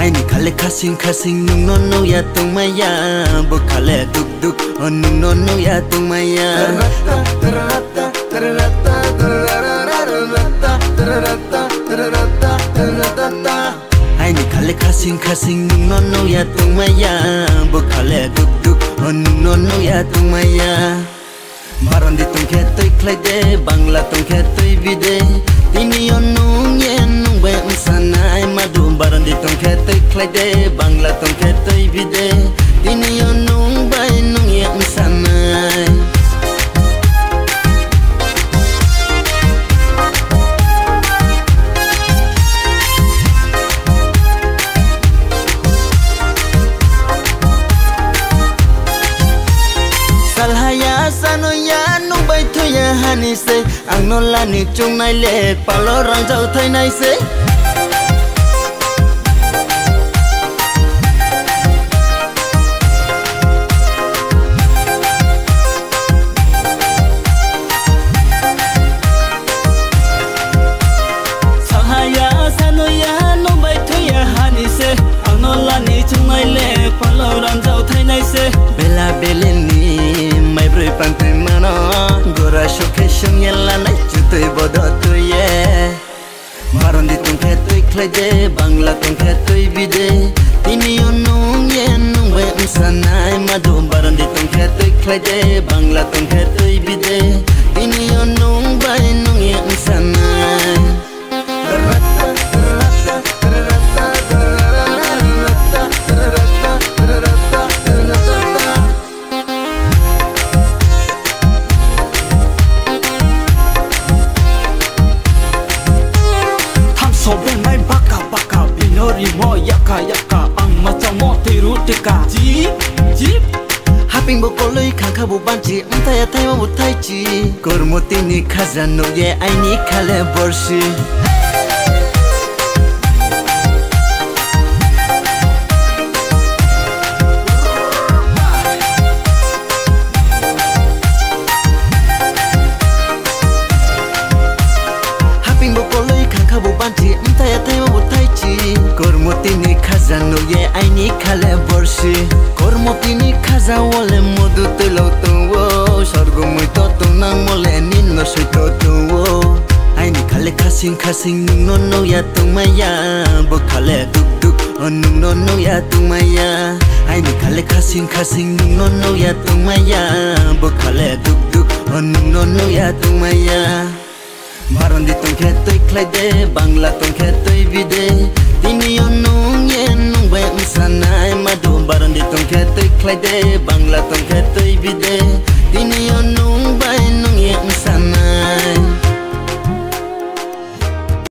ai ni khale khasing nung no ya tung maya bo khale duk nung no ya tung maya ai ni khale khasing nung no ya tung maya bo khale duk nung no ya tung maya maran di tung khe toi khlai de bangla tung khe toi bide tini nung ye nung be sanai madu maran di tung khe toi khlai de bangla tung khe toi bide tini nung bai nung ye sanai salhaya sanoya nung bai thoya hani se ang no la ni chung nai le palo rang jau thai nai se salhaya sanoya nung bai thoya hani se ang no la ni chung nai le palo rang jau thai nai se bela beleni mai broi pantri mano gora shokhe shungyela nai chutoi bodo tuye maron di tung khe toi khlai de bangla tung khe toi bide tini nung ye nung be sanai madu maron di tung khe toi khlai de bangla tung khe toi bide tini nung bai nung ye sanai mo yaka ang macha mo tiru tika jeep haping bo koloi khakha bo banchi amthaya thai mo thai chi kormoti ni khazano ye ai ni khale borshi haping bo koloi khakha bo banchi amthaya thai mo thai chi kormoti ni khazano ye ai ni khale borshi kormoti ni khaza wole modu telo tuwo sorgo moi to tunang mole nin no soi to tuwo ai ni khale khasing nung no ya tung maya bo khale duk nung no ya tung maya ai ni khale khasing nung no ya tung maya bo khale duk nung no ya tung maya maron di tung khe toi khlai de bangla tung khe toi bide tini nung ye nung be sanai madu maron di tung khe toi khlai de